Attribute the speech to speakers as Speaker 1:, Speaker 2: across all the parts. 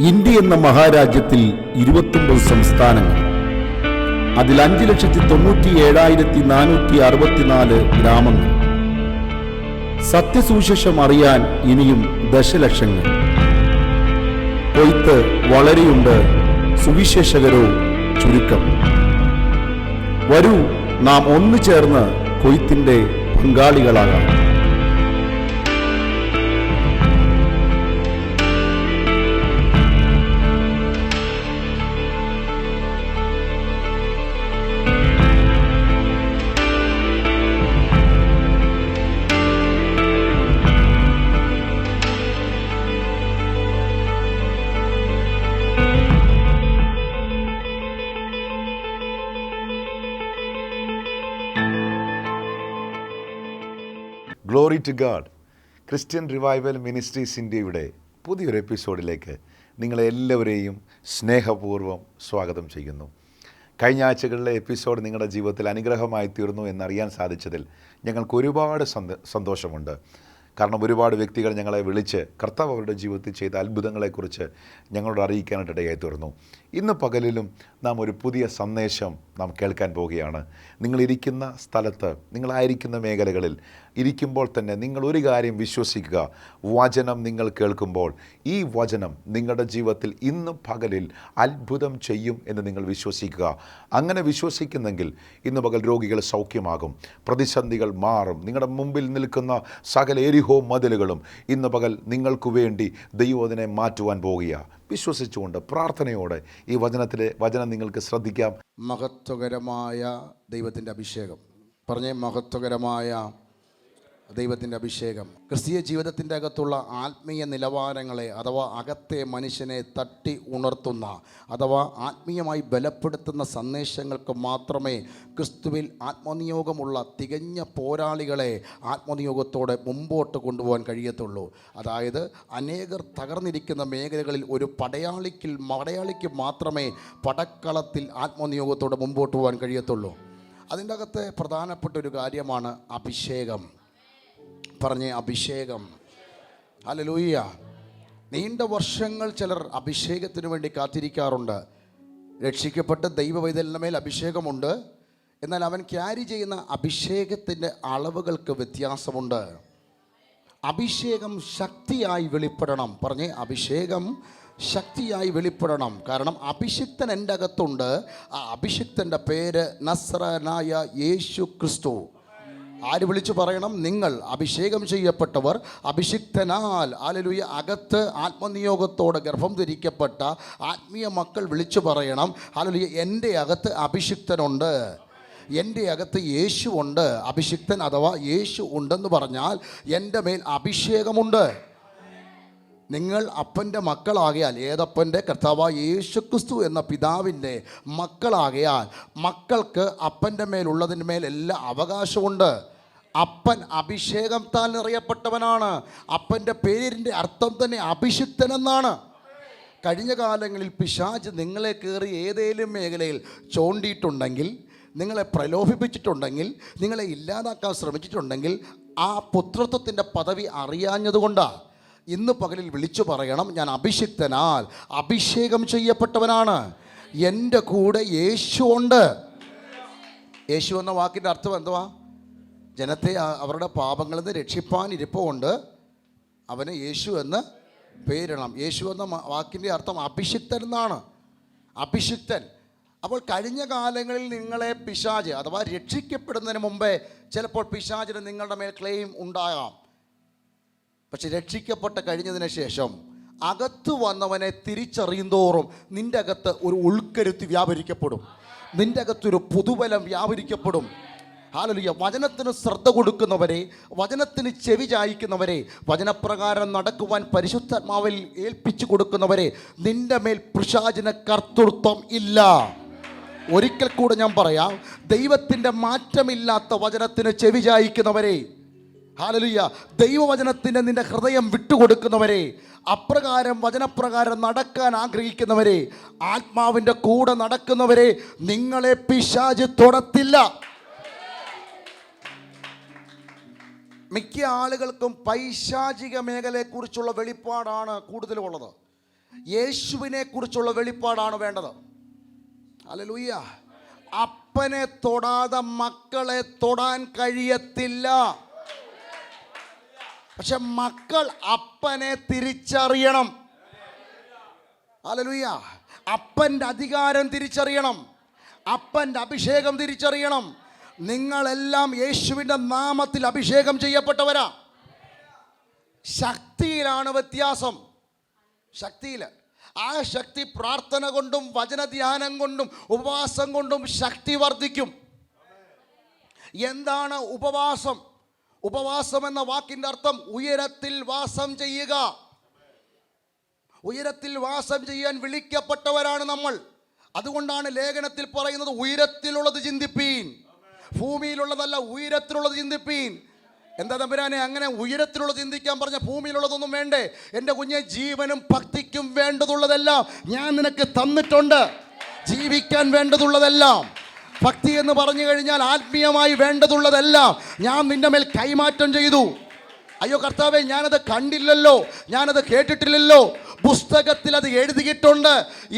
Speaker 1: India എന്ന മഹാരാജ്യത്തിൽ 29 സംസ്ഥാനങ്ങൾ, അതിൽ 5,97,464 ഗ്രാമങ്ങൾ. സത്യസുവിശേഷം അറിയാൻ ഇനിയും ദശലക്ഷങ്ങൾ. കൊയ്ത്ത് വളരെയുണ്ട്, സുവിശേഷകരോ ചുരുക്കം. വരൂ, നാം ഒന്നു ചേർന്ന് കൊയ്ത്തിന്റെ പങ്കാളികളാകാം.
Speaker 2: Glory to God. Christian revival ministries ഇന്ത്യയുടെ പുതിയൊരു എപ്പിസോഡിലേക്ക് നിങ്ങളെല്ലാവരെയും സ്നേഹപൂർവ്വം സ്വാഗതം ചെയ്യുന്നു. കഴിഞ്ഞ ആഴ്ചകളിലെ എപ്പിസോഡ് നിങ്ങളുടെ ജീവിതത്തിൽ അനുഗ്രഹമായി തീർന്നു എന്നറിയാൻ സാധിച്ചതിൽ ഞങ്ങൾക്ക് ഒരുപാട് സന്തോഷമുണ്ട്. കാരണം ഒരുപാട് വ്യക്തികൾ ഞങ്ങളെ വിളിച്ച് കർത്താവ് അവരുടെ ജീവിതത്തിൽ ചെയ്ത അത്ഭുതങ്ങളെക്കുറിച്ച് ഞങ്ങളോട് അറിയിക്കാനായിട്ട് ഇടയായി തീർന്നു. ഇന്ന് പകലിലും നാം ഒരു പുതിയ സന്ദേശം നാം കേൾക്കാൻ പോവുകയാണ്. നിങ്ങളിരിക്കുന്ന സ്ഥലത്ത്, നിങ്ങളായിരിക്കുന്ന മേഖലകളിൽ ഇരിക്കുമ്പോൾ തന്നെ നിങ്ങൾ ഒരു കാര്യം വിശ്വസിക്കുക. വചനം നിങ്ങൾ കേൾക്കുമ്പോൾ ഈ വചനം നിങ്ങളുടെ ജീവിതത്തിൽ ഇന്ന് പകലിൽ അത്ഭുതം ചെയ്യും എന്ന് നിങ്ങൾ വിശ്വസിക്കുക. അങ്ങനെ വിശ്വസിക്കുന്നെങ്കിൽ ഇന്ന് പകൽ രോഗികൾ സൗഖ്യമാകും, പ്രതിസന്ധികൾ മാറും. നിങ്ങളുടെ മുമ്പിൽ നിൽക്കുന്ന സകല എരിഹോ മതിലുകളും ഇന്ന് പകൽ നിങ്ങൾക്ക് വേണ്ടി ദൈവം അതിനെ മാറ്റുവാൻ പോവുകയാണ്. വിശ്വസിച്ചുകൊണ്ട് പ്രാർത്ഥനയോടെ ഈ വചനം നിങ്ങൾക്ക് ശ്രദ്ധിക്കാം.
Speaker 3: മഹത്വകരമായ ദൈവത്തിൻ്റെ അഭിഷേകം. പറഞ്ഞേ, മഹത്വകരമായ ദൈവത്തിൻ്റെ അഭിഷേകം. ക്രിസ്തീയ ജീവിതത്തിൻ്റെ അകത്തുള്ള ആത്മീയ നിലവാരങ്ങളെ അഥവാ അകത്തെ മനുഷ്യനെ തട്ടി ഉണർത്തുന്ന അഥവാ ആത്മീയമായി ബലപ്പെടുത്തുന്ന സന്ദേശങ്ങൾക്ക് മാത്രമേ ക്രിസ്തുവിൽ ആത്മനിയോഗമുള്ള തികഞ്ഞ പോരാളികളെ ആത്മനിയോഗത്തോടെ മുമ്പോട്ട് കൊണ്ടുപോകാൻ കഴിയത്തുള്ളൂ. അതായത് അനേകർ തകർന്നിരിക്കുന്ന മേഖലകളിൽ ഒരു പടയാളിക്ക് മാത്രമേ പടക്കളത്തിൽ ആത്മനിയോഗത്തോടെ മുമ്പോട്ട് പോകാൻ കഴിയത്തുള്ളൂ. അതിൻ്റെ അകത്തെ പ്രധാനപ്പെട്ട ഒരു കാര്യമാണ് അഭിഷേകം. പറഞ്ഞേ, അഭിഷേകം. ഹല്ലേലൂയ. നീണ്ട വർഷങ്ങൾ ചിലർ അഭിഷേകത്തിന് വേണ്ടി കാത്തിരിക്കാറുണ്ട്. രക്ഷിക്കപ്പെട്ട് ദൈവവൈതലിൻ്റെ മേൽ അഭിഷേകമുണ്ട്, എന്നാൽ അവൻ ക്യാരി ചെയ്യുന്ന അഭിഷേകത്തിൻ്റെ അളവുകൾക്ക് വ്യത്യാസമുണ്ട്. അഭിഷേകം ശക്തിയായി വെളിപ്പെടണം. പറഞ്ഞേ, അഭിഷേകം ശക്തിയായി വെളിപ്പെടണം. കാരണം അഭിഷിക്തൻ എൻ്റെ അകത്തുണ്ട്. ആ അഭിഷിക്തൻ്റെ പേര് നസ്രനായ യേശു ക്രിസ്തു. ആര് വിളിച്ചു പറയണം? നിങ്ങൾ അഭിഷേകം ചെയ്യപ്പെട്ടവർ, അഭിഷിക്തനാൽ ഹല്ലേലൂയ അകത്ത് ആത്മനിയോഗത്തോടെ ഗർഭം ധരിക്കപ്പെട്ട ആത്മീയ മക്കൾ വിളിച്ചു പറയണം, ഹല്ലേലൂയ എൻ്റെ അകത്ത് അഭിഷിക്തനുണ്ട്, എൻ്റെ അകത്ത് യേശു ഉണ്ട്. അഭിഷിക്തൻ അഥവാ യേശു ഉണ്ടെന്ന് പറഞ്ഞാൽ എൻ്റെ മേൽ അഭിഷേകമുണ്ട്. നിങ്ങൾ അപ്പൻ്റെ മക്കളാകയാൽ, ഏതപ്പൻ്റെ? കർത്താവായ യേശു ക്രിസ്തു എന്ന പിതാവിൻ്റെ മക്കളാകയാൽ മക്കൾക്ക് അപ്പൻ്റെ മേലുള്ളതിന് മേൽ എല്ലാ അവകാശമുണ്ട്. അപ്പൻ അഭിഷേകത്താൽ നിറയപ്പെട്ടവനാണ്. അപ്പൻ്റെ പേരിൻ്റെ അർത്ഥം തന്നെ അഭിഷിക്തൻ എന്നാണ്. കഴിഞ്ഞ കാലങ്ങളിൽ പിശാച് നിങ്ങളെ കയറി ഏതെങ്കിലും മേഖലയിൽ ചോണ്ടിയിട്ടുണ്ടെങ്കിൽ, നിങ്ങളെ പ്രലോഭിപ്പിച്ചിട്ടുണ്ടെങ്കിൽ, നിങ്ങളെ ഇല്ലാതാക്കാൻ ശ്രമിച്ചിട്ടുണ്ടെങ്കിൽ ആ പുത്രത്വത്തിൻ്റെ പദവി അറിയാഞ്ഞതുകൊണ്ടാണ്. ഇന്ന് പകലിൽ വിളിച്ചു പറയണം, ഞാൻ അഭിഷിക്തനാൽ അഭിഷേകം ചെയ്യപ്പെട്ടവനാണ്, എൻ്റെ കൂടെ യേശു ഉണ്ട്. യേശു എന്ന വാക്കിൻ്റെ അർത്ഥം എന്തുവാ? ജനത്തെ അവരുടെ പാപങ്ങളിൽ നിന്ന് രക്ഷിപ്പാൻ ഇരിപ്പുകൊണ്ട് അവന് യേശു എന്ന് പേരിടണം. യേശു എന്ന വാക്കിൻ്റെ അർത്ഥം അഭിഷിക്തൻ എന്നാണ്. അഭിഷിക്തൻ. അപ്പോൾ കഴിഞ്ഞ കാലങ്ങളിൽ നിങ്ങളെ പിശാച് അഥവാ രക്ഷിക്കപ്പെടുന്നതിന് മുമ്പേ ചിലപ്പോൾ പിശാചിന് നിങ്ങളുടെ മേൽ ക്ലെയിം ഉണ്ടാകാം. പക്ഷെ രക്ഷിക്കപ്പെട്ട് കഴിഞ്ഞതിന് ശേഷം അകത്ത് വന്നവനെ തിരിച്ചറിയുന്തോറും നിൻ്റെ അകത്ത് ഒരു ഉൾക്കരുത്ത് വ്യാപരിക്കപ്പെടും, നിൻ്റെ അകത്തൊരു പുതുബലം വ്യാപരിക്കപ്പെടും. ഹല്ലേലൂയ. വചനത്തിന് ശ്രദ്ധ കൊടുക്കുന്നവരെ, വചനത്തിന് ചെവി ചായ്ക്കുന്നവരെ, വചനപ്രകാരം നടക്കുവാൻ പരിശുദ്ധാത്മാവിൽ ഏൽപ്പിച്ചു കൊടുക്കുന്നവരെ നിൻ്റെ മേൽ പിശാചിന് കർത്തൃത്വം ഇല്ല. ഒരിക്കൽ കൂടെ ഞാൻ പറയാം, ദൈവത്തിൻ്റെ മാറ്റമില്ലാത്ത വചനത്തിന് ചെവി ചായ്ക്കുന്നവരെ, ഹല്ലേലൂയ, ദൈവവചനത്തിന് നിന്റെ ഹൃദയം വിട്ടുകൊടുക്കുന്നവരെ, അപ്രകാരം വചനപ്രകാരം നടക്കാൻ ആഗ്രഹിക്കുന്നവരെ, ആത്മാവിൻ്റെ കൂടെ നടക്കുന്നവരെ നിങ്ങളെ പിശാച് തൊടത്തില്ല. മിക്ക ആളുകൾക്കും പൈശാചിക മേഖലയെക്കുറിച്ചുള്ള വെളിപ്പാടാണ് കൂടുതലുള്ളത്. യേശുവിനെ കുറിച്ചുള്ള വെളിപ്പാടാണ് വേണ്ടത്. ഹല്ലേലൂയ. അപ്പനെ തൊടാതെ മക്കളെ തൊടാൻ കഴിയത്തില്ല. പക്ഷെ മക്കൾ അപ്പനെ തിരിച്ചറിയണം. ഹല്ലേലൂയ. അപ്പൻ്റെ അധികാരം തിരിച്ചറിയണം, അപ്പൻ്റെ അഭിഷേകം തിരിച്ചറിയണം. നിങ്ങളെല്ലാം യേശുവിൻ്റെ നാമത്തിൽ അഭിഷേകം ചെയ്യപ്പെട്ടവരാ. ശക്തിയിലാണ് വ്യത്യാസം. ശക്തിയിൽ ആ ശക്തി പ്രാർത്ഥന കൊണ്ടും വചനധ്യാനം കൊണ്ടും ഉപവാസം കൊണ്ടും ശക്തി വർദ്ധിക്കും. എന്താണ് ഉപവാസം? ഉപവാസം എന്ന വാക്കിൻ്റെ അർത്ഥം ഉയരത്തിൽ വാസം ചെയ്യുക. ഉയരത്തിൽ വാസം ചെയ്യാൻ വിളിക്കപ്പെട്ടവരാണ് നമ്മൾ. അതുകൊണ്ടാണ് ലേഖനത്തിൽ പറയുന്നത് ഉയരത്തിലുള്ളത് ചിന്തിപ്പീൻ, ഭൂമിയിലുള്ളതല്ല ഉയരത്തിലുള്ളത് ചിന്തിപ്പീൻ. എന്താ തമ്പുരാനെ അങ്ങനെ ഉയരത്തിലുള്ളത് ചിന്തിക്കാൻ പറഞ്ഞ ഭൂമിയിലുള്ളതൊന്നും വേണ്ടേ? എൻ്റെ കുഞ്ഞെ, ജീവനും ഭക്തിക്കും വേണ്ടതുള്ളതെല്ലാം ഞാൻ നിനക്ക് തന്നിട്ടുണ്ട്. ജീവിക്കാൻ വേണ്ടതുള്ളതെല്ലാം, ഭക്തി എന്ന് പറഞ്ഞു കഴിഞ്ഞാൽ ആത്മീയമായി വേണ്ടതുള്ളതെല്ലാം ഞാൻ നിൻ്റെ മേൽ കൈമാറ്റം ചെയ്തു. അയ്യോ കർത്താവേ, ഞാനത് കണ്ടില്ലല്ലോ, ഞാനത് കേട്ടിട്ടില്ലല്ലോ. പുസ്തകത്തിൽ അത് എഴുതിയിട്ടുണ്ട്.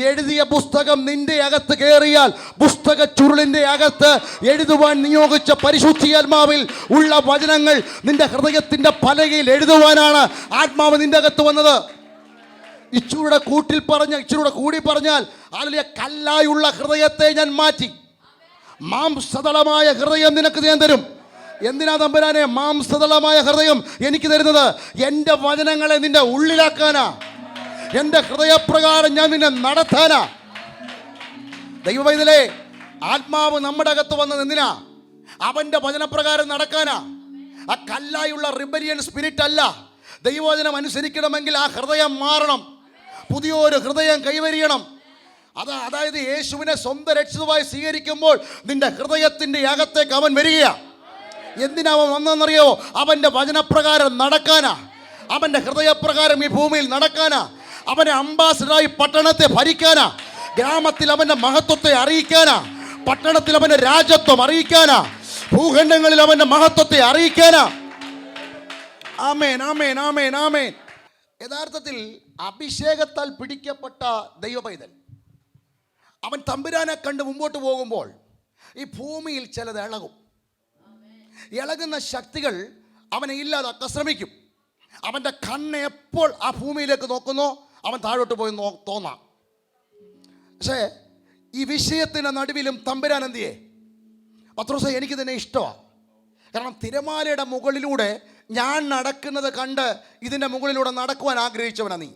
Speaker 3: എഴുതിയ പുസ്തകം നിന്റെ അകത്ത് കയറിയാൽ പുസ്തക ചുരുളിൻ്റെ അകത്ത് എഴുതുവാൻ നിയോഗിച്ച പരിശുദ്ധിയാത്മാവിൽ ഉള്ള വചനങ്ങൾ നിന്റെ ഹൃദയത്തിൻ്റെ പലകയിൽ എഴുതുവാനാണ് ആത്മാവ് നിന്റെ അകത്ത് വന്നത്. ഇച്ചിരൂടെ കൂടി പറഞ്ഞാൽ അതിലെ കല്ലായുള്ള ഹൃദയത്തെ ഞാൻ മാറ്റി മാംസതളമായ ഹൃദയം നിനക്ക് ഞാൻ തരും. എന്തിനാ തമ്പുരാനെ മാംസതളമായ ഹൃദയം എനിക്ക് തരുന്നത്? എൻ്റെ വചനങ്ങളെ നിന്റെ ഉള്ളിലാക്കാനാ, എൻ്റെ ഹൃദയപ്രകാരം ഞാൻ നിന്നെ നടത്താനാ. ദൈവവൈതലേ, ആത്മാവ് നമ്മുടെ അകത്ത് വന്നത് എന്തിനാ? അവൻ്റെ വചനപ്രകാരം നടക്കാനാ. ആ കല്ലായുള്ള റിബലിയൻ സ്പിരിറ്റ് അല്ല. ദൈവവചനം അനുസരിക്കണമെങ്കിൽ ആ ഹൃദയം മാറണം, പുതിയൊരു ഹൃദയം കൈവരിയണം. അതായത് യേശുവിനെ സ്വന്തം രക്ഷിതാവായി സ്വീകരിക്കുമ്പോൾ നിന്റെ ഹൃദയത്തിൻ്റെ അകത്തേക്ക് അവൻ വരികയാണ്. എന്തിനാ അവൻ വന്നതെന്നറിയോ? അവൻ്റെ വചനപ്രകാരം നടക്കാനാ, അവൻ്റെ ഹൃദയപ്രകാരം ഈ ഭൂമിയിൽ നടക്കാനാ, അവനെ അംബാസഡറായി പട്ടണത്തെ ഭരിക്കാനാ, ഗ്രാമത്തിൽ അവൻ്റെ മഹത്വത്തെ അറിയിക്കാനാ, പട്ടണത്തിൽ അവൻ്റെ രാജ്യത്വം അറിയിക്കാനാ, ഭൂഖണ്ഡങ്ങളിൽ അവൻ്റെ മഹത്വത്തെ അറിയിക്കാനാ. ആമേൻ, ആമേൻ, ആമേൻ, ആമേൻ. യഥാർത്ഥത്തിൽ അഭിഷേകത്താൽ പിടിക്കപ്പെട്ട ദൈവപൈതൽ അവൻ തമ്പുരാനെ കണ്ട് മുമ്പോട്ട് പോകുമ്പോൾ ഈ ഭൂമിയിൽ ചിലത് ഇളകും. ഇളകുന്ന ശക്തികൾ അവനെ ഇല്ലാതാക്കാൻ ശ്രമിക്കും. അവൻ്റെ കണ്ണ് എപ്പോൾ ആ ഭൂമിയിലേക്ക് നോക്കുന്നോ അവൻ താഴോട്ട് പോയി തോന്നാം. പക്ഷേ ഈ വിഷയത്തിൻ്റെ നടുവിലും തമ്പുരാൻ എന്തിയേ? പത്രോസേ, എനിക്ക് തന്നെ ഇഷ്ടമാണ്. കാരണം തിരമാലയുടെ മുകളിലൂടെ ഞാൻ നടക്കുന്നത് കണ്ട് ഇതിൻ്റെ മുകളിലൂടെ നടക്കുവാൻ ആഗ്രഹിച്ചവനാ നീ.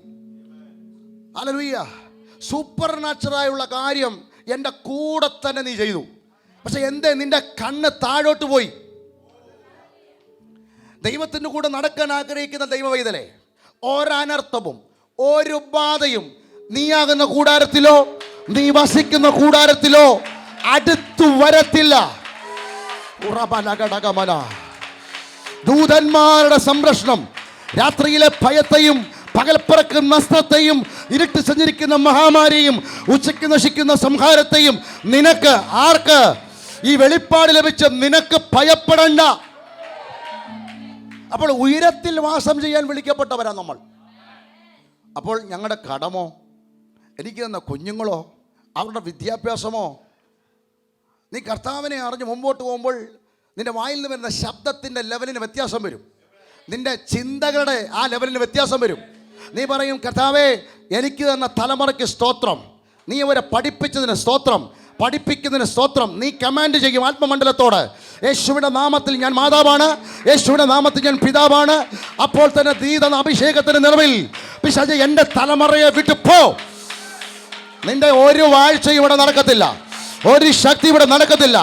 Speaker 3: ഹല്ലേലൂയ. സൂപ്പർ നാച്ചുറലായുള്ള കാര്യം എൻ്റെ കൂടെ തന്നെ നീ ചെയ്തു. പക്ഷെ എന്തേ നിൻ്റെ കണ്ണ് താഴോട്ട് പോയി? ദൈവത്തിൻ്റെ കൂടെ നടക്കാൻ ആഗ്രഹിക്കുന്ന ദൈവവൈതലേ, ഒരനർത്ഥവും ഒരു ബാധയും നീയാകുന്ന കൂടാരത്തിലോ നീ വസിക്കുന്ന കൂടാരത്തിലോ അടുത്തു വരത്തില്ല. ദൂതന്മാരുടെ സംരക്ഷണം, രാത്രിയിലെ ഭയത്തെയും പകൽ പറക്കുന്ന നഷ്ടത്തെയും ഇരുട്ട് സഞ്ചരിക്കുന്ന മഹാമാരിയും ഉച്ചയ്ക്ക് നശിക്കുന്ന സംഹാരത്തെയും നിനക്ക്, ആർക്ക്? ഈ വെളിപ്പാട് ലഭിച്ച നിനക്ക് ഭയപ്പെടണ്ട. അപ്പോൾ ഉയരത്തിൽ വാസം ചെയ്യാൻ വിളിക്കപ്പെട്ടവരാ നമ്മൾ. അപ്പോൾ ഞങ്ങളുടെ കടമോ, എനിക്ക് തന്ന കുഞ്ഞുങ്ങളോ, അവരുടെ വിദ്യാഭ്യാസമോ, നീ കർത്താവിനെ അറിഞ്ഞ് മുമ്പോട്ട് പോകുമ്പോൾ നിൻ്റെ വായിൽ നിന്ന് വരുന്ന ശബ്ദത്തിൻ്റെ ലെവലിന് വ്യത്യാസം വരും. നിൻ്റെ ചിന്തകളുടെ ആ ലെവലിന് വ്യത്യാസം വരും. നീ പറയും, കർത്താവേ, എനിക്ക് തന്ന തലമുറയ്ക്ക് സ്തോത്രം, നീ അവരെ പഠിപ്പിച്ചതിന് സ്തോത്രം, പഠിപ്പിക്കുന്നതിന് സ്തോത്രം. നീ കമാൻഡ് ചെയ്യും ആത്മമണ്ഡലത്തോട്, യേശുവിൻ്റെ നാമത്തിൽ ഞാൻ മാതാവാണ്, യേശുവിൻ്റെ നാമത്തിൽ ഞാൻ പിതാവാണ്. അപ്പോൾ തന്നെ നീ തന്ന അഭിഷേകത്തിന് നിറവിൽ പിശാചേ എൻ്റെ തലമുറയെ വിട്ടു പോ. നിന്റെ ഒരു വാഴ്ചയും ഇവിടെ നടക്കത്തില്ല, ഒരു ശക്തി ഇവിടെ നടക്കത്തില്ല.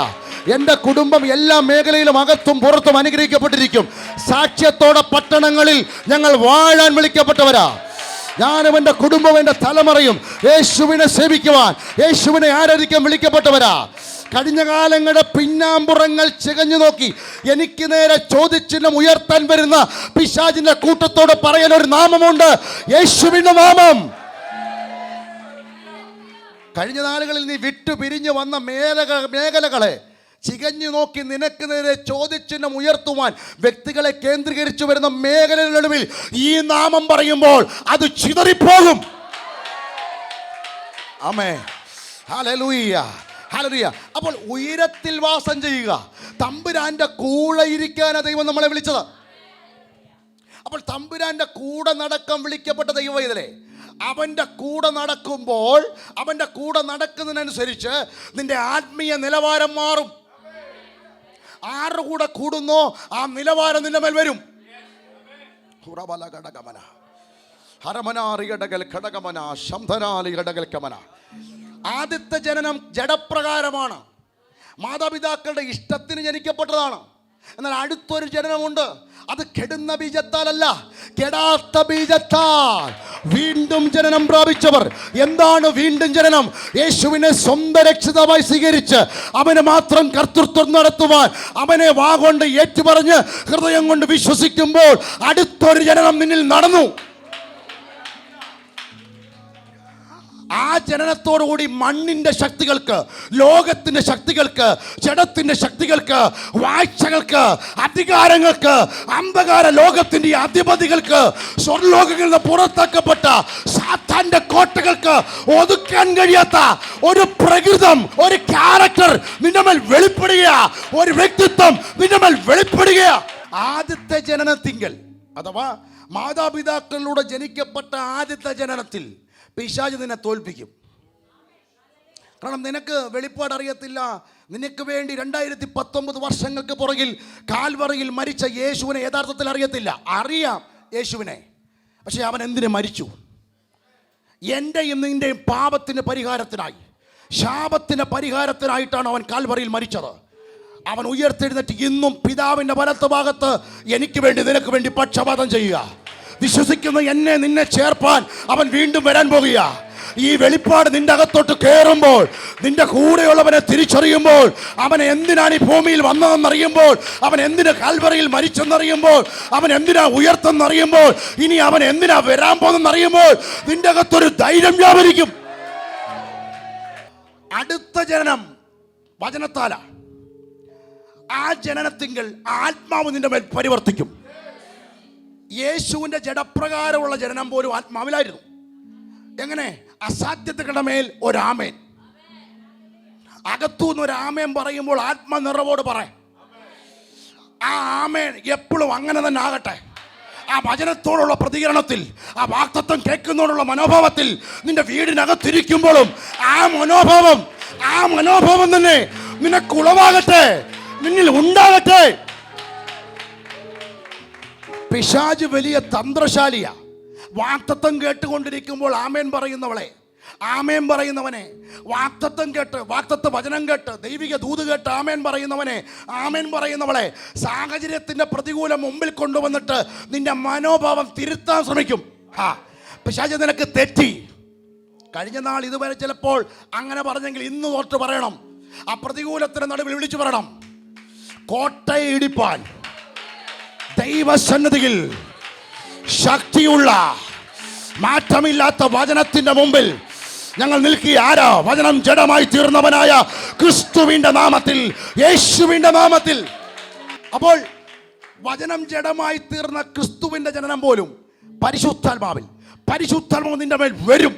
Speaker 3: എൻ്റെ കുടുംബം എല്ലാ മേഖലയിലും അകത്തും പുറത്തും അനുഗ്രഹിക്കപ്പെട്ടിരിക്കും. സാക്ഷ്യത്തോടെ പട്ടണങ്ങളിൽ ഞങ്ങൾ വാഴാൻ വിളിക്കപ്പെട്ടവരാ. ഞാനും എൻ്റെ കുടുംബവും എൻ്റെ തലമുറയും യേശുവിനെ സേവിക്കുവാൻ, യേശുവിനെ ആരാധിക്കാൻ വിളിക്കപ്പെട്ടവരാ. കഴിഞ്ഞ കാലങ്ങളുടെ പിന്നാമ്പുറങ്ങൾ ചികഞ്ഞു നോക്കി എനിക്ക് നേരെ ചോദ്യചിഹ്നം ഉയർത്താൻ വരുന്ന പിശാചിന്റെ കൂട്ടത്തോട് പറയാൻ ഒരു നാമമുണ്ട്, യേശുവിൻ്റെ നാമം. കഴിഞ്ഞ നാളുകളിൽ നീ വിട്ടു പിരിഞ്ഞു വന്ന മേഖലകളെ ചികഞ്ഞു നോക്കി നിനക്ക് നേരെ ചോദ്യചിഹ്നം ഉയർത്തുവാൻ വ്യക്തികളെ കേന്ദ്രീകരിച്ചു വരുന്ന മേഖലകളിൽ ഈ നാമം പറയുമ്പോൾ അത് ചിതറിപ്പോകും. ആമേൻ. ഹല്ലേലൂയ. ഹല്ലേലൂയ. അപ്പോൾ ഉയരത്തിൽ വാസം ചെയ്യുക, തമ്പുരാന്റെ കൂടെ ഇരിക്കാനാണ് ദൈവം നമ്മളെ വിളിച്ചത്. അപ്പോൾ തമ്പുരാന്റെ കൂടെ നടക്കാൻ വിളിക്കപ്പെട്ട ദൈവം ഇതിലെ അവൻ്റെ കൂടെ നടക്കുമ്പോൾ, അവൻ്റെ കൂടെ നടക്കുന്നതിനനുസരിച്ച് നിന്റെ ആത്മീയ നിലവാരം മാറും. ആരുടെ കൂടെ കൂടുന്നോ ആ നിലവാരം നിന്റെ മേൽ വരും. ആദ്യത്തെ ജനനം ജഡപ്രകാരമാണ്, മാതാപിതാക്കളുടെ ഇഷ്ടത്തിന് ജനിക്കപ്പെട്ടതാണ്. എന്നാൽ അടുത്തൊരു ജനനമുണ്ട്, അത് കെടുന്ന ബീജത്താലല്ല, കെടാത്ത ബീജത്താൽ വീണ്ടും ജനനം പ്രാപിച്ചവർ. എന്താണ് വീണ്ടും ജനനം? യേശുവിനെ സ്വന്തം രക്ഷിതാവായി സ്വീകരിച്ച് അവന് മാത്രം കർത്തൃത്വം നടത്തുവാൻ അവനെ വാഗൊണ്ട് ഏറ്റുപറഞ്ഞ് ഹൃദയം കൊണ്ട് വിശ്വസിക്കുമ്പോൾ അടുത്തൊരു ജനനം നിന്നിൽ നടന്നു. ആ ജനനത്തോടുകൂടി മണ്ണിന്റെ ശക്തികൾക്ക്, ലോകത്തിന്റെ ശക്തികൾക്ക്, ജഡത്തിന്റെ ശക്തികൾക്ക്, വാഴ്ചകൾക്ക്, അധികാരങ്ങൾക്ക്, അന്ധകാര ലോകത്തിന്റെ അധിപതികൾക്ക്, സ്വർലോകങ്ങളിൽ നിന്ന് പുറത്താക്കപ്പെട്ട സാത്താന്റെ കോട്ടകൾക്ക് ഒതുക്കാൻ കഴിയാത്ത ഒരു പ്രകൃതം, ഒരു ക്യാരക്ടർ നിന്റെ മേൽ വെളിപ്പെടുക, ഒരു വ്യക്തിത്വം നിന്റെ മേൽ വെളിപ്പെടുക. ആദ്യത്തെ ജനനത്തിങ്കൽ അഥവാ മാതാപിതാക്കളിലൂടെ ജനിക്കപ്പെട്ട ആദ്യത്തെ ജനനത്തിൽ പിശാച് നിന്നെ തോൽപ്പിക്കും. കാരണം നിനക്ക് വെളിപ്പാട് അറിയത്തില്ല. നിനക്ക് വേണ്ടി 2019 വർഷങ്ങൾക്ക് പുറകിൽ കാൽവറിയിൽ മരിച്ച യേശുവിനെ യഥാർത്ഥത്തിൽ അറിയത്തില്ല. അറിയാം യേശുവിനെ, പക്ഷെ അവൻ എന്തിനു മരിച്ചു? എൻ്റെയും നിൻ്റെയും പാപത്തിന് പരിഹാരത്തിനായി, ശാപത്തിന് പരിഹാരത്തിനായിട്ടാണ് അവൻ കാൽവറിയിൽ മരിച്ചത്. അവൻ ഉയർത്തെഴുന്നേറ്റ് ഇന്നും പിതാവിൻ്റെ വലത്ത് ഭാഗത്ത് എനിക്ക് വേണ്ടി നിനക്ക് വേണ്ടി പക്ഷപാതം ചെയ്യുക. വിശ്വസിക്കുന്ന എന്നെ നിന്നെ ചേർപ്പാൻ അവൻ വീണ്ടും വരാൻ പോകുക. ഈ വെളിപ്പാട് നിന്റെ അകത്തോട്ട് കയറുമ്പോൾ, നിന്റെ കൂടെയുള്ളവനെ തിരിച്ചറിയുമ്പോൾ, അവൻ എന്തിനാണ് ഈ ഭൂമിയിൽ വന്നതെന്നറിയുമ്പോൾ, അവൻ എന്തിനാ കാൽവറിയിൽ മരിച്ചെന്നറിയുമ്പോൾ, അവൻ എന്തിനാ ഉയർത്തെന്നറിയുമ്പോൾ, ഇനി അവൻ എന്തിനാ വരാൻ പോകുന്നറിയുമ്പോൾ നിന്റെ അകത്തൊരു ധൈര്യം വ്യാപരിക്കും. അടുത്ത ജനനം വചനത്താല. ആ ജനനത്തിങ്കൽ ആത്മാവ് നിന്റെ മേൽ പരിവർത്തിക്കും. യേശുവിൻ്റെ ജഡപ്രകാരമുള്ള ജനനം പോലും ആത്മാവിലായിരുന്നു. എങ്ങനെ? അസാധ്യതകളുടെ മേൽ ഒരാമേൻ. അകത്തുനിന്ന് ഒരു ആമേൻ പറയുമ്പോൾ ആത്മനിറവോട് പറയാം. ആ ആമേൻ എപ്പോഴും അങ്ങനെ തന്നെ ആകട്ടെ. ആ വചനത്തോടുള്ള പ്രതികരണത്തിൽ, ആ വാക്തത്വം കേൾക്കുന്നതോടുള്ള മനോഭാവത്തിൽ നിന്റെ വീടിനകത്തിരിക്കുമ്പോഴും ആ മനോഭാവം തന്നെ നിനക്ക് ഉളവാകട്ടെ, നിന്നിൽ ഉണ്ടാകട്ടെ. പിശാച് വലിയ തന്ത്രശാലിയാ. വാക്തത്വം കേട്ടുകൊണ്ടിരിക്കുമ്പോൾ ആമേൻ പറയുന്നവളെ, ആമേൻ പറയുന്നവനെ, വാക്തത്വ വചനം കേട്ട്, ദൈവിക ദൂത് കേട്ട് ആമേൻ പറയുന്നവനെ, ആമേൻ പറയുന്നവളെ സാഹചര്യത്തിന്റെ പ്രതികൂലം മുമ്പിൽ കൊണ്ടുവന്നിട്ട് നിന്റെ മനോഭാവം തിരുത്താൻ ശ്രമിക്കും. പിശാച് നിനക്ക് തെറ്റി. കഴിഞ്ഞ നാൾ ഇതുവരെ ചിലപ്പോൾ അങ്ങനെ പറഞ്ഞെങ്കിൽ ഇന്ന് തൊട്ട് പറയണം. ആ പ്രതികൂലത്തിന് നടുവിൽ വിളിച്ചു പറയണം, കോട്ടയെ ഇടിപ്പാൻ ദൈവസന്നിധിയിൽ ശക്തിയുള്ള മാറ്റമില്ലാത്ത വചനത്തിന്റെ മുമ്പിൽ ഞങ്ങൾ നിൽക്കുക. ആരാ? വചനം ജഡമായി തീർന്നവനായ ക്രിസ്തുവിന്റെ നാമത്തിൽ, യേശുവിന്റെ നാമത്തിൽ. അപ്പോൾ വചനം ജഡമായി തീർന്ന ക്രിസ്തുവിന്റെ ജനനം പോലും പരിശുദ്ധാത്മാവ് നിന്റെ മേൽ വരും.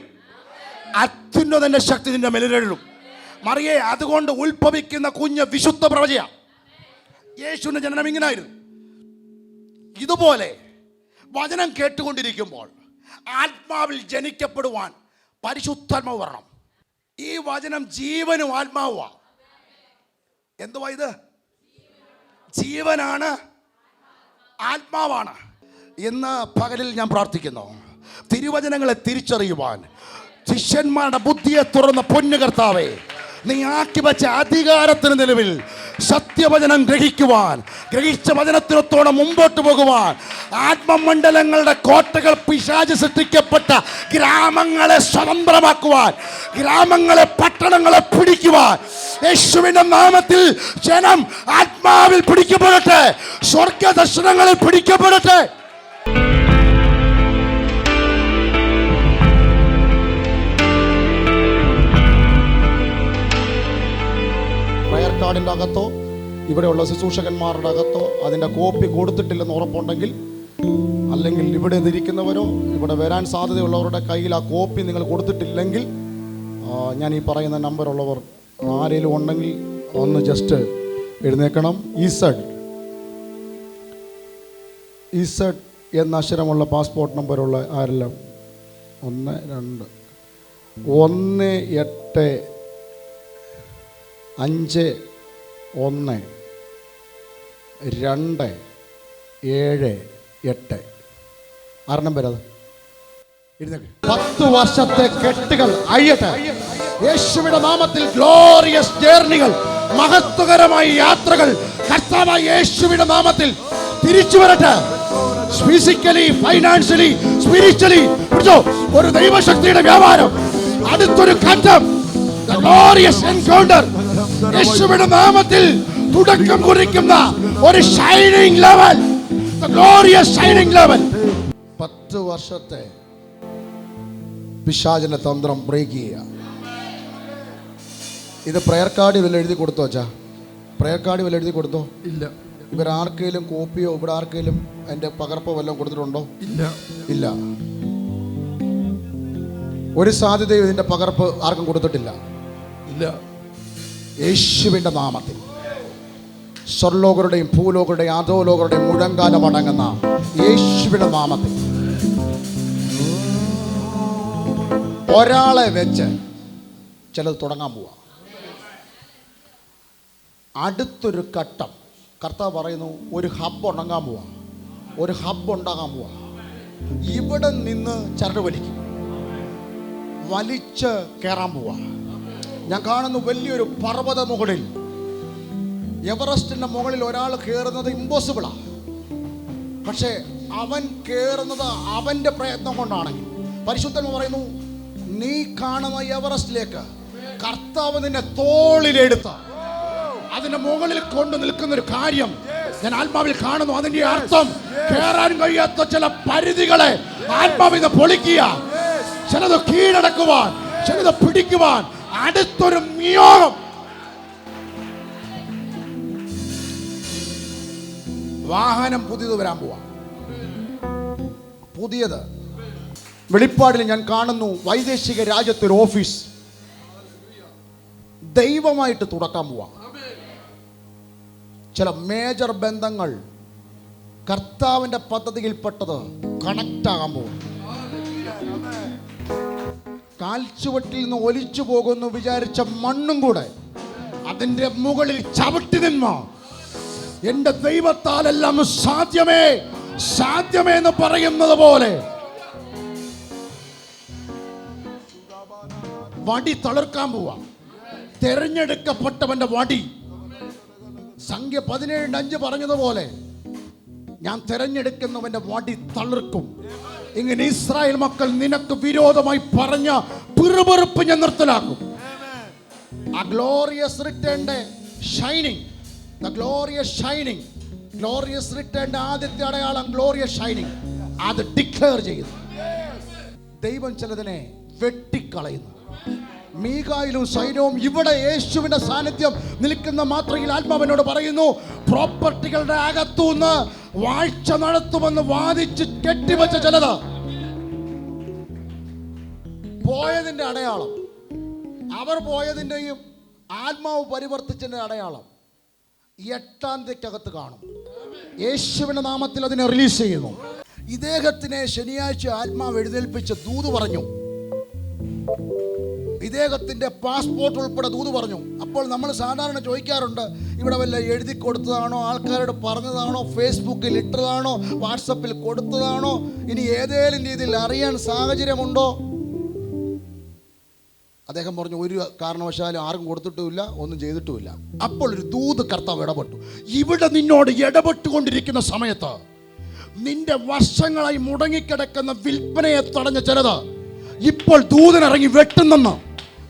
Speaker 3: അത്യുന്നതന്റെ ശക്തി നിന്റെ മേലിലും. മറിയേ, അതുകൊണ്ട് ഉത്ഭവിക്കുന്ന കുഞ്ഞ് വിശുദ്ധ പ്രവചയ. യേശുവിന്റെ ജനനം ഇങ്ങനായിരുന്നു. ഇതുപോലെ വചനം കേട്ടുകൊണ്ടിരിക്കുമ്പോൾ ആത്മാവിൽ ജനിക്കപ്പെടുവാൻ പരിശുദ്ധാത്മാവ് വരണം. ഈ വചനം ജീവനും ആത്മാവുമാ. എന്തുവാ ഇത്? ജീവനാണ്, ആത്മാവാണ്. ഇന്ന് പകലിൽ ഞാൻ പ്രാർത്ഥിക്കുന്നു, തിരുവചനങ്ങളെ തിരിച്ചറിയുവാൻ ശിഷ്യന്മാരുടെ ബുദ്ധിയെ തുറന്ന പൊന്നു കർത്താവേ, നീ ആക്കി വെച്ച അധികാരത്തിന് നിലവിൽ സത്യവചനം ഗ്രഹിച്ച വചനത്തിനൊത്തോടെ മുമ്പോട്ട് പോകുവാൻ, ആത്മമണ്ഡലങ്ങളുടെ കോട്ടകൾ പിശാച് സൃഷ്ടിക്കപ്പെട്ട ഗ്രാമങ്ങളെ സ്വതന്ത്രമാക്കുവാൻ, ഗ്രാമങ്ങളെ പട്ടണങ്ങളെ പിടിക്കുവാൻ യേശുവിന്റെ നാമത്തിൽ ജനം ആത്മാവിൽ പിടിക്കപ്പെടട്ടെ, സ്വർഗ ദർശനങ്ങളിൽ പിടിക്കപ്പെടട്ടെ. പ്രയർ കാർഡിൻ്റെ അകത്തോ ഇവിടെയുള്ള ശുശ്രൂഷകന്മാരുടെ അകത്തോ അതിൻ്റെ കോപ്പി കൊടുത്തിട്ടില്ലെന്ന് ഉറപ്പുണ്ടെങ്കിൽ, അല്ലെങ്കിൽ ഇവിടെ ഇരിക്കുന്നവരോ ഇവിടെ വരാൻ സാധ്യതയുള്ളവരുടെ കയ്യിൽ ആ കോപ്പി നിങ്ങൾ കൊടുത്തിട്ടില്ലെങ്കിൽ ഞാൻ ഈ പറയുന്ന നമ്പറുള്ളവർ ആരെങ്കിലും ഉണ്ടെങ്കിൽ ഒന്ന് ജസ്റ്റ് എഴുന്നേക്കണം. ഇസഡ് എന്ന അക്ഷരമുള്ള പാസ്പോർട്ട് നമ്പറുള്ള ആരെല്ലാം? 1 2 1 8 5 1 2 7 8 6 നമ്പർ. അത് 10 വർഷത്തെ കെട്ടുകൾ അയ്യട്ടെ യേശുവിന്റെ നാമത്തിൽ. ഗ്ലോറിയസ് ജേർണികൾ, മഹത്വകരമായ യാത്രകൾ കർത്താവായ യേശുവിന്റെ നാമത്തിൽ തിരിച്ചു വരട്ടെ. ഫിസിക്കലി, ഫൈനാൻഷ്യലി, സ്പിരിച്വലി ഒരു ദൈവശക്തിയുടെ വ്യാപാരം, അടുത്തൊരു ഘട്ടം, ഗ്ലോറിയസ് എൻകൗണ്ടർ യേശുവിന്റെ നാമത്തിൽ തുടക്കം കുറിക്കുന്ന ഒരു shining level, glorious shining level. 10 വർഷത്തെ പിശാചിന്റെ തന്ത്രം ബ്രേക്ക് ചെയ്യുക. ഇത് പ്രയർ കാർഡ് വല്ല എഴുതി കൊടുത്തോ അച്ഛാ? പ്രയർ കാർഡ് വല്ല എഴുതി കൊടുത്തോ?
Speaker 4: ഇല്ല.
Speaker 3: ഇവരാർക്കെങ്കിലും കോപ്പിയോ ഇവിടെ ആർക്കെങ്കിലും അതിന്റെ പകർപ്പോ വല്ലതും കൊടുത്തിട്ടുണ്ടോ? ഇല്ല. ഒരു സാധ്യതയും ഇതിന്റെ പകർപ്പ് ആർക്കും കൊടുത്തിട്ടില്ല. യേശുവിന്റെ നാമത്തിൽ സ്വർലോകരുടെയും ഭൂലോകരുടെയും അധോലോകരുടെയും മുഴങ്കാലം അടങ്ങുന്ന യേശുവിന്റെ നാമത്തിൽ ഒരാളെ വെച്ച് ചിലത് തുടങ്ങാൻ പോവാ. അടുത്തൊരു ഘട്ടം കർത്താവ് പറയുന്നു, ഒരു ഹബ്ബ് ഉണ്ടാകാൻ പോവാ. ഒരു ഹബ്ബ് ഉണ്ടാകാൻ പോവാ. ഇവിടെ നിന്ന് ചരട് വലിച്ച് കയറാൻ പോവാ. ഞാൻ കാണുന്നു വലിയൊരു പർവ്വത മുകളിൽ, എവറസ്റ്റിന്റെ മുകളിൽ ഒരാൾ കയറുന്നത് ഇമ്പോസിബിളാ. പക്ഷേ അവൻ കയറുന്നത് അവന്റെ പ്രയത്നം കൊണ്ടാണെങ്കിൽ, പരിശുദ്ധൻ പറയുന്നു, നീ കാണുന്ന എവറസ്റ്റിലേക്ക് കർത്താവ് നിന്നെ തോളിലെടുത്ത് അതിന്റെ മുകളിൽ കൊണ്ട് നിൽക്കുന്ന ഒരു കാര്യം ഞാൻ ആത്മാവിൽ കാണുന്നു. അതിന്റെ അർത്ഥം കയറാൻ കഴിയാത്ത ചില പരിധികളെ ആത്മാവിൽ പൊളിക്കുക, ചിലത് കീഴടക്കുവാൻ, ചിലത് പിടിക്കുവാൻ അടുത്തൊരു നിയോഗം. വാഹനം പുതിയത് വരാൻ പോവാ. പുതിയത് വെളിപ്പാടിൽ ഞാൻ കാണുന്നു, വൈദേശിക രാജ്യത്തൊരു ഓഫീസ് ദൈവമായിട്ട് തുറക്കാൻ പോവാ. ചില മേജർ ബന്ധങ്ങൾ കർത്താവിന്റെ പദ്ധതിയിൽപ്പെട്ടത് കണക്ട് ആകാൻ പോകും. കാൽച്ചുവട്ടിൽ നിന്ന് ഒലിച്ചു പോകുന്നു വിചാരിച്ച മണ്ണും കൂടെ അതിന്റെ മുകളിൽ ചവിട്ടി നിന്നോ എന്റെ ദൈവത്താലെല്ലാം സാധ്യമേ സാധ്യമേ എന്ന് പറയുന്നത് പോലെ വടി തളിർക്കാൻ പോവാ. തെരഞ്ഞെടുക്കപ്പെട്ടവന്റെ വടി. സംഖ്യ 17:5 പറഞ്ഞതുപോലെ ഞാൻ തെരഞ്ഞെടുക്കുന്നവന്റെ വടി തളിർക്കും. ഇങ്ങനെ ഇസ്രായേൽ മക്കൾ നിനക്ക് വിരോധമായി പറഞ്ഞ പിറുപിറുപ്പ് ഞാൻ നിർത്തലാക്കും. ആ ഗ്ലോറിയസ് റിട്ടേണിന്റെ ഷൈനിങ്, ഗ്ലോറിയസ് ഷൈനിങ്, ഗ്ലോറിയസ് റിട്ടേണിന്റെ ആദ്യത്തെ അടയാളം ഗ്ലോറിയസ് ഷൈനിങ്. അത് ഡിക്ലെയർ ചെയ്യുന്നു. ദൈവം ചിലതിനെ വെട്ടിക്കളയുന്നു. മീകായിലും സൈന്യവും ഇവിടെ യേശുവിന്റെ സാന്നിധ്യം നിൽക്കുന്ന മാത്രയിൽ ആത്മാവിനോട് പറയുന്നു, പ്രോപ്പർട്ടികളുടെ അകത്തുനിന്ന് വാഴ്ച നടത്തുമെന്ന് വാദിച്ച് കെട്ടിവെച്ച ചിലത് പോയതിന്റെ അടയാളം, അവർ പോയതിൻ്റെയും ആത്മാവ് പരിവർത്തിച്ചതിന്റെ അടയാളം 8-ാം തീയതിക്കകത്ത് കാണും. യേശുവിന്റെ നാമത്തിൽ അതിനെ റിലീസ് ചെയ്യുന്നു. ഇദ്ദേഹത്തിനെ ശനിയാഴ്ച ആത്മാവ് എഴുന്നേൽപ്പിച്ച് ദൂത് പറഞ്ഞു. ഇദ്ദേഹത്തിന്റെ പാസ്പോർട്ട് ഉൾപ്പെടെ ദൂത് പറഞ്ഞു. അപ്പോൾ നമ്മൾ സാധാരണ ചോദിക്കാറുണ്ട്, ഇവിടെ വല്ല എഴുതി കൊടുത്തതാണോ, ആൾക്കാരോട് പറഞ്ഞതാണോ, ഫേസ്ബുക്കിൽ ഇട്ടതാണോ, വാട്സപ്പിൽ കൊടുത്തതാണോ, ഇനി ഏതെങ്കിലും രീതിയിൽ അറിയാൻ സാഹചര്യമുണ്ടോ? അദ്ദേഹം പറഞ്ഞു, ഒരു കാരണവശാലും ആർക്കും കൊടുത്തിട്ടുമില്ല, ഒന്നും ചെയ്തിട്ടുമില്ല. അപ്പോൾ ഒരു ദൂത് കർത്താവ് ഇടപെട്ടു. ഇവിടെ നിന്നോട് ഇടപെട്ടുകൊണ്ടിരിക്കുന്ന സമയത്ത് നിന്റെ വർഷങ്ങളായി മുടങ്ങിക്കിടക്കുന്ന വിൽപ്പനയെ തടഞ്ഞ ചിലത് ഇപ്പോൾ ദൂതനിറങ്ങി വെട്ടുന്നെന്ന്.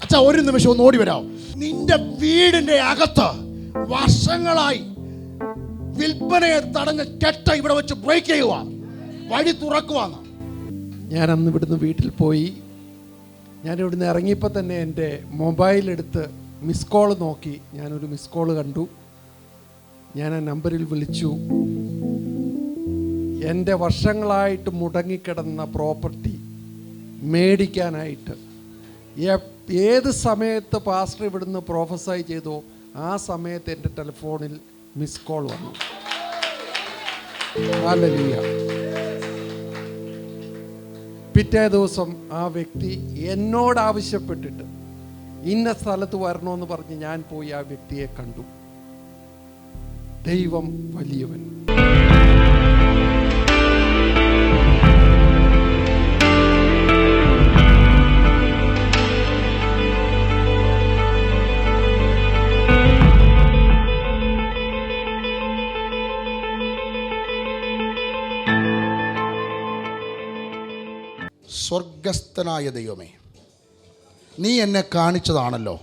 Speaker 3: അച്ഛാ, ഒരു നിമിഷം ഒന്ന് ഓടി വരാം. നിന്റെ വീടിന്റെ അകത്ത് വർഷങ്ങളായി വിൽപ്പനയെ തടഞ്ഞ കെട്ട ഇവിടെ വെച്ച് ബ്രേക്ക് ചെയ്യുക, വഴി തുറക്കുവാന്ന്.
Speaker 4: ഞാൻ അന്ന് ഇവിടുന്ന് വീട്ടിൽ പോയി. ഞാൻ ഇവിടുന്ന് ഇറങ്ങിയപ്പോൾ തന്നെ എൻ്റെ മൊബൈലെടുത്ത് മിസ് കോൾ നോക്കി. ഞാനൊരു മിസ് കോൾ കണ്ടു. ഞാൻ ആ നമ്പറിൽ വിളിച്ചു. എൻ്റെ വർഷങ്ങളായിട്ട് മുടങ്ങിക്കിടന്ന പ്രോപ്പർട്ടി മേടിക്കാനായിട്ട് ഏത് സമയത്ത് പാസ്റ്റർ ഇവിടുന്ന് പ്രൊഫസൈ ചെയ്തോ ആ സമയത്ത് എൻ്റെ ടെലിഫോണിൽ മിസ് കോൾ വന്നു. ഹല്ലേലൂയ. പിറ്റേ ദിവസം ആ വ്യക്തി എന്നോട് ആവശ്യപ്പെട്ടിട്ട് ഇന്ന സ്ഥലത്ത് വരണമെന്ന് പറഞ്ഞ് ഞാൻ പോയി ആ വ്യക്തിയെ കണ്ടു. ദൈവം വലിയവൻ.
Speaker 3: സ്വർഗസ്ഥനായ ദൈവമേ, നീ എന്നെ കാണിച്ചതാണല്ലോ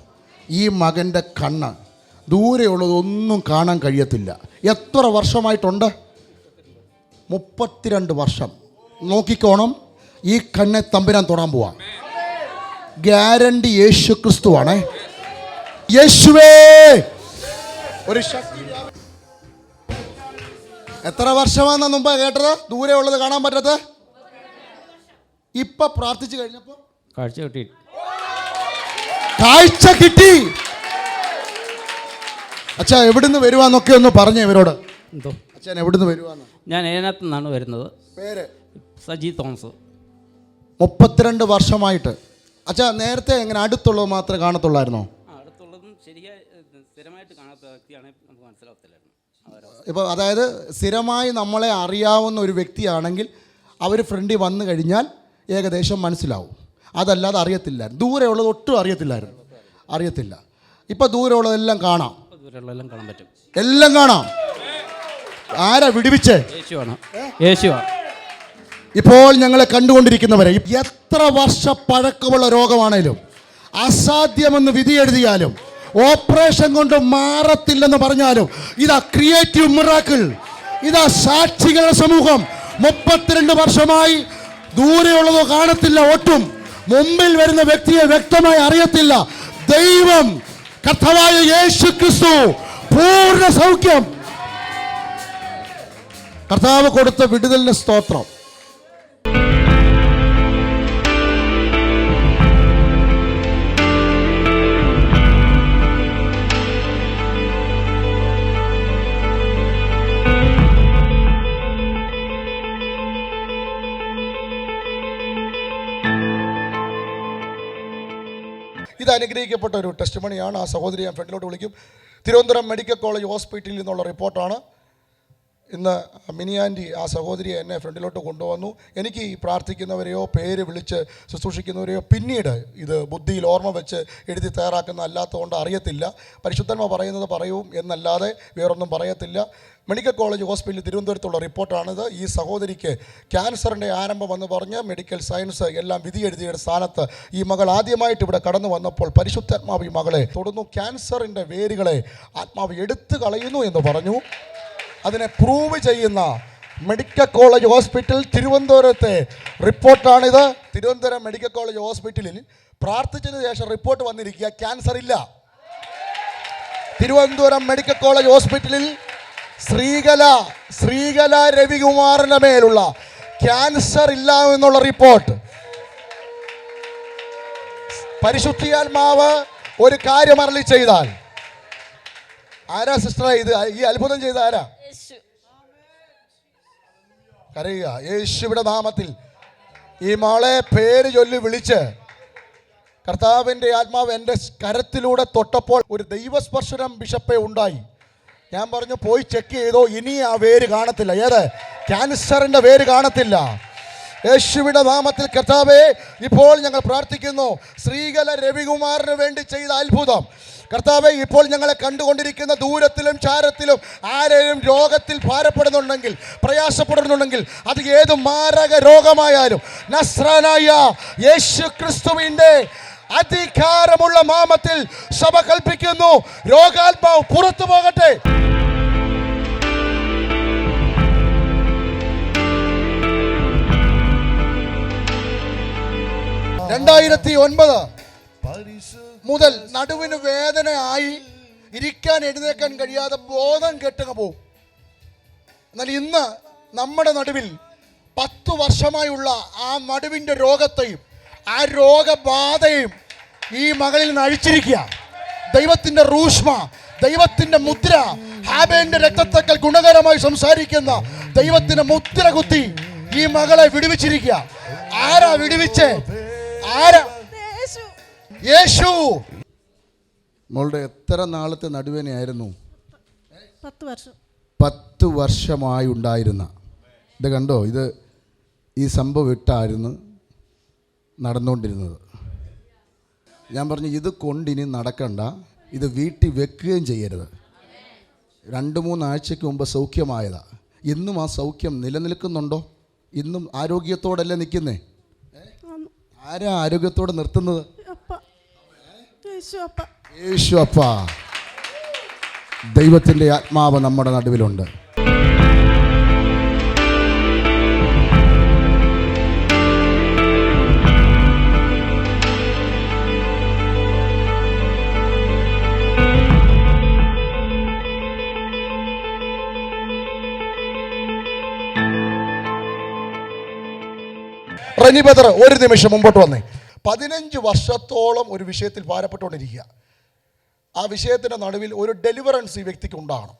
Speaker 3: ഈ മകൻ്റെ കണ്ണ് ദൂരെയുള്ളതൊന്നും കാണാൻ കഴിയത്തില്ല. എത്ര വർഷമായിട്ടുണ്ട്? 32 വർഷം. നോക്കിക്കോണം, ഈ കണ്ണെ തമ്പുരാൻ തൊടാൻ പോവാ. ഗ്യാരണ്ടി യേശു ക്രിസ്തുവാണേ. യേശുവേ ഒരു ശക്തി. എത്ര വർഷമാണെന്ന് മുമ്പ് കേട്ടത് ദൂരെയുള്ളത് കാണാൻ പറ്റത്ത്? ഇപ്പൊ പ്രാർത്ഥിച്ചു കഴിഞ്ഞപ്പോ കാഴ്ച കിട്ടി. അച്ഛാ എവിടുന്ന് വരുവാന്നൊക്കെ ഒന്ന് പറഞ്ഞേ ഇവരോട്.
Speaker 5: എന്തോ
Speaker 3: അച്ഛൻ എവിടുന്ന് വരുവാന്ന്?
Speaker 5: ഞാൻ ഏനത്ത് നിന്നാണ് വരുന്നത്.
Speaker 3: പേര്
Speaker 5: സജി തോമസ്.
Speaker 3: 32 വർഷമായിട്ട്. അച്ഛാ നേരത്തെ എങ്ങനെ അടുത്തുള്ളത് മാത്രമേ കാണത്തുള്ളായിരുന്നോ?
Speaker 5: അടുത്തുള്ളതും ശരിയായി സ്ഥിരമായിട്ട് കാണാത്ത വ്യക്തിയാണ്, നമുക്ക് മനസ്സിലാവത്തില്ലായിരുന്നു.
Speaker 3: ഇപ്പോൾ അതായത് സ്ഥിരമായി നമ്മളെ അറിയാവുന്ന ഒരു വ്യക്തിയാണെങ്കിൽ അവർ ഫ്രണ്ടിൽ വന്നു കഴിഞ്ഞാൽ ഏകദേശം മനസ്സിലാവും. അതല്ലാതെ അറിയത്തില്ലായിരുന്നു. ദൂരെയുള്ളത് ഒട്ടും അറിയത്തില്ല. ഇപ്പം ദൂരെയുള്ളതെല്ലാം കാണാം.
Speaker 5: ദൂരെയുള്ളതെല്ലാം കാണാൻ പറ്റും.
Speaker 3: എല്ലാം കാണാം. ആരാ വിടുവിച്ചേ?
Speaker 5: യേശുവാണ്.
Speaker 3: ഇപ്പോൾ ഞങ്ങളെ കണ്ടുകൊണ്ടിരിക്കുന്നവരെ എത്ര വർഷ പഴക്കമുള്ള രോഗമാണേലും അസാധ്യമെന്ന് വിധി എഴുതിയാലും ഓപ്പറേഷൻ കൊണ്ട് മാറത്തില്ലെന്ന് പറഞ്ഞാലും ഇതാ ക്രിയേറ്റീവ് മിറാക്കിൾ, ഇതാ സാക്ഷികളുടെ സമൂഹം. 32 വർഷമായി ദൂരെയുള്ളതോ കാണത്തില്ല, ഒട്ടും മുമ്പിൽ വരുന്ന വ്യക്തിയെ വ്യക്തമായി അറിയത്തില്ല. ദൈവം കർത്താവായ യേശു ക്രിസ്തു പൂർണ്ണ സൗഖ്യം. കർത്താവ് കൊടുത്ത വിടുതലിന് സ്തോത്രം. ഇത് അനുഗ്രഹിക്കപ്പെട്ട ഒരു ടെസ്റ്റ് മണിയാണ്. ആ സഹോദരി ഞാൻ ഫ്രണ്ടിലോട്ട് വിളിക്കും. തിരുവനന്തപുരം മെഡിക്കൽ കോളേജ് ഹോസ്പിറ്റലിൽ നിന്നുള്ള റിപ്പോർട്ടാണ്. ഇന്ന് മിനിയാൻറ്റി ആ സഹോദരിയെ എന്നെ ഫ്രണ്ടിലോട്ട് കൊണ്ടുവന്നു. എനിക്ക് ഈ പ്രാർത്ഥിക്കുന്നവരെയോ പേര് വിളിച്ച് ശുശ്രൂഷിക്കുന്നവരെയോ പിന്നീട് ഇത് ബുദ്ധിയിൽ ഓർമ്മ വെച്ച് എഴുതി തയ്യാറാക്കുന്ന അല്ലാത്തതുകൊണ്ട് അറിയത്തില്ല. പരിശുദ്ധന്മാർ പറയുന്നത് പറയും എന്നല്ലാതെ വേറൊന്നും പറയത്തില്ല. മെഡിക്കൽ കോളേജ് ഹോസ്പിറ്റലിൽ തിരുവനന്തപുരത്തുള്ള റിപ്പോർട്ടാണിത്. ഈ സഹോദരിക്ക് ക്യാൻസറിൻ്റെ ആരംഭം എന്ന് പറഞ്ഞ് മെഡിക്കൽ സയൻസ് എല്ലാം വിധി എഴുതിയുടെ സ്ഥാനത്ത് ഈ മകൾ ആദ്യമായിട്ട് ഇവിടെ കടന്നു വന്നപ്പോൾ പരിശുദ്ധാത്മാവ് ഈ മകളെ തൊടുന്നു. ക്യാൻസറിൻ്റെ വേരുകളെ ആത്മാവ് എടുത്തു കളയുന്നു എന്ന് പറഞ്ഞു. അതിനെ പ്രൂവ് ചെയ്യുന്ന മെഡിക്കൽ കോളേജ് ഹോസ്പിറ്റൽ തിരുവനന്തപുരത്തെ റിപ്പോർട്ടാണിത്. തിരുവനന്തപുരം മെഡിക്കൽ കോളേജ് ഹോസ്പിറ്റലിൽ പ്രാർത്ഥിച്ചതിന് ശേഷം റിപ്പോർട്ട് വന്നിരിക്കുക, ക്യാൻസർ ഇല്ല. തിരുവനന്തപുരം മെഡിക്കൽ കോളേജ് ഹോസ്പിറ്റലിൽ ശ്രീകല രവികുമാറിന്റെ മേലുള്ള ക്യാൻസർ ഇല്ല എന്നുള്ള റിപ്പോർട്ട്. പരിശുദ്ധിയാത്മാവ് ഒരു കാര്യം അരുളി ചെയ്താൽ ആരാ സിസ്റ്ററെ ഇത് ഈ അത്ഭുതം ചെയ്ത ആരാ? കരയുക. യേശുവിന്റെ നാമത്തിൽ ഈ മോളെ പേര് ചൊല്ലി വിളിച്ച് കർത്താവിൻ്റെ ആത്മാവ് എൻ്റെ കരത്തിലൂടെ തൊട്ടപ്പോൾ ഒരു ദൈവസ്പർശനം ബിഷപ്പെ ഉണ്ടായി. ഞാൻ പറഞ്ഞു പോയി ചെക്ക് ചെയ്തോ, ഇനി ആ വേര് കാണത്തില്ല. ഏത്? ക്യാൻസറിൻ്റെ വേര് കാണത്തില്ല. യേശുവിന്റെ നാമത്തിൽ കർത്താവേ, ഇപ്പോൾ ഞങ്ങൾ പ്രാർത്ഥിക്കുന്നു ശ്രീകല രവികുമാറിന് വേണ്ടി ചെയ്ത അത്ഭുതം കർത്താവേ, ഇപ്പോൾ ഞങ്ങളെ കണ്ടുകൊണ്ടിരിക്കുന്ന ദൂരത്തിലും ചാരത്തിലും ആരെയും രോഗത്തിൽ ഭാരപ്പെടുന്നുണ്ടെങ്കിൽ, പ്രയാസപ്പെടുന്നുണ്ടെങ്കിൽ, അത് ഏത് മാരക രോഗമായാലും നസ്രാനായ യേശു ക്രിസ്തുവിൻ്റെ അധികാരമുള്ള നാമത്തിൽ സഭ കൽപ്പിക്കുന്നു, രോഗാത്മാവ് പുറത്തു പോകട്ടെ. മുതൽ നടുവിന് വേദനയായി ഇരിക്കാൻ എഴുന്നേക്കാൻ കഴിയാതെ ബോധം കെട്ടുക പോവും. എന്നാൽ ഇന്ന് നമ്മുടെ നടുവിൽ 10 വർഷമായുള്ള ആ നടുവിൻ്റെ രോഗത്തെയും ആ രോഗബാധയും ഈ മകളിൽ നിന്ന് അഴിച്ചിരിക്കുക. ദൈവത്തിന്റെ റൂഷ്മ, ദൈവത്തിന്റെ മുദ്ര, ഹാബേലിന്റെ രക്തത്തേക്കാൾ ഗുണകരമായി സംസാരിക്കുന്ന ദൈവത്തിന്റെ മുദ്ര കുത്തി ഈ മകളെ വിടുവിച്ചിരിക്കുക. ആരാ വിടുവിച്ചേ? ആരാ? യേശു. മോളുടെ എത്ര നാളത്തെ നടുവേനയായിരുന്നു?
Speaker 6: 10 വർഷം.
Speaker 3: 10 വർഷമായി ഉണ്ടായിരുന്ന. ഇത് കണ്ടോ, ഇത് ഈ സംഭവം ഇട്ടായിരുന്നു നടന്നുകൊണ്ടിരുന്നത്. ഞാൻ പറഞ്ഞു ഇത് കൊണ്ടിനി നടക്കണ്ട, ഇത് വീട്ടിൽ വെക്കുകയും ചെയ്യരുത്. 2-3 ആഴ്ചയ്ക്ക് മുമ്പ് സൗഖ്യമായതാ. ഇന്നും ആ സൗഖ്യം നിലനിൽക്കുന്നുണ്ടോ? ഇന്നും ആരോഗ്യത്തോടല്ലേ നിൽക്കുന്നേ? ആരാ ആരോഗ്യത്തോടെ നിർത്തുന്നത്? യേശു അപ്പ. ദൈവത്തിൻ്റെ ആത്മാവ് നമ്മുടെ നടുവിലുണ്ട്. റെനി ബദർ ഒരു നിമിഷം മുമ്പോട്ട് വന്നേ. 15 വർഷത്തോളം ഒരു വിഷയത്തിൽ ഭാരപ്പെട്ടുകൊണ്ടിരിക്കുക. ആ വിഷയത്തിൻ്റെ നടുവിൽ ഒരു ഡെലിവറൻസ് ഈ വ്യക്തിക്ക് ഉണ്ടാകണം.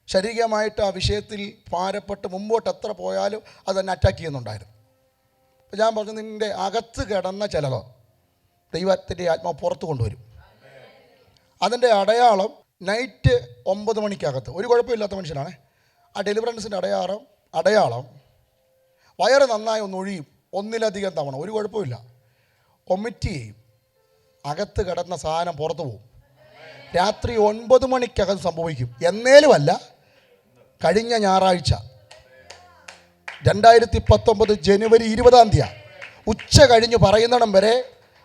Speaker 3: ശാരീരികമായിട്ട് ആ വിഷയത്തിൽ ഭാരപ്പെട്ട് മുമ്പോട്ട് എത്ര പോയാലും അത് തന്നെ അറ്റാക്ക് ചെയ്യുന്നുണ്ടായിരുന്നു. അപ്പോൾ ഞാൻ പറഞ്ഞു, നിൻ്റെ അകത്ത് കിടന്ന ചിലതോ ദൈവത്തിൻ്റെ ആത്മാവ് പുറത്ത് കൊണ്ടുവരും. അതിൻ്റെ അടയാളം നൈറ്റ് 9 മണിക്കകത്ത്, ഒരു കുഴപ്പമില്ലാത്ത മനുഷ്യനാണ്. ആ ഡെലിവറൻസിൻ്റെ അടയാളം വയറ് നന്നായി ഒന്ന് ഒഴിയും, 1-ലധികം തവണ, ഒരു കുഴപ്പമില്ല. വൊമിറ്റ് ചെയ്യും, അകത്ത് കിടന്ന സാധനം പുറത്തു പോകും. രാത്രി 9 മണിക്കകം സംഭവിക്കും. എന്നേലുമല്ല, കഴിഞ്ഞ ഞായറാഴ്ച 2019 ജനുവരി 20 ഉച്ച കഴിഞ്ഞ് പറയുന്നിടം വരെ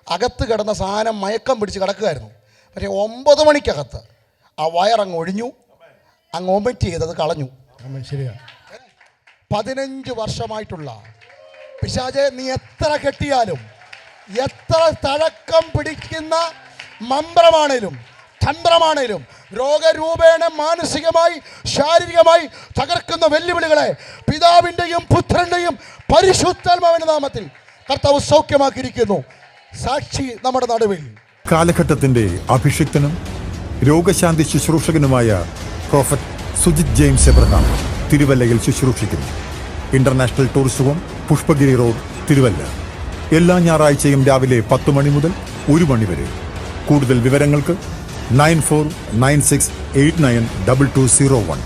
Speaker 3: അകത്ത് കിടന്ന സാധനം മയക്കം പിടിച്ച് കിടക്കുകയായിരുന്നു. പക്ഷേ 9 മണിക്കകത്ത് ആ വയറങ്ങ് ഒഴിഞ്ഞു, അങ്ങ് വൊമിറ്റ് ചെയ്തത് കളഞ്ഞു. ശരിയാണ്. 15 വർഷമായിട്ടുള്ള പിശാചേ, നീ എത്ര കെട്ടിയാലും, എത്ര തഴക്കം പിടിക്കുന്ന മന്ത്രമാണേലും തന്ത്രമാണേലും രോഗരൂപേണ മാനസികമായി ശാരീരികമായി തകർക്കുന്ന വെല്ലുവിളികളെ പിതാവിൻ്റെയും പുത്രൻ്റെയും പരിശുദ്ധാത്മാവിന്റെ നാമത്തിൽ കർത്താവ് സൗഖ്യമാക്കിയിരിക്കുന്നു. സാക്ഷി നമ്മുടെ നടുവിൽ.
Speaker 7: കാലഘട്ടത്തിന്റെ അഭിഷിക്തനും രോഗശാന്തി ശുശ്രൂഷകനുമായ പ്രോഫറ്റ് സുജിത് ജെയിംസ് എബ്രഹാം തിരുവല്ലയിൽ ശുശ്രൂഷിക്കുന്നു. International tourist home, Pushpagiri road, Thiruvalla. എല്ലാ ഞായറാഴ്ചയും രാവിലെ 10 മണി മുതൽ 1 മണി വരെ. കൂടുതൽ വിവരങ്ങൾക്ക് 9496892201.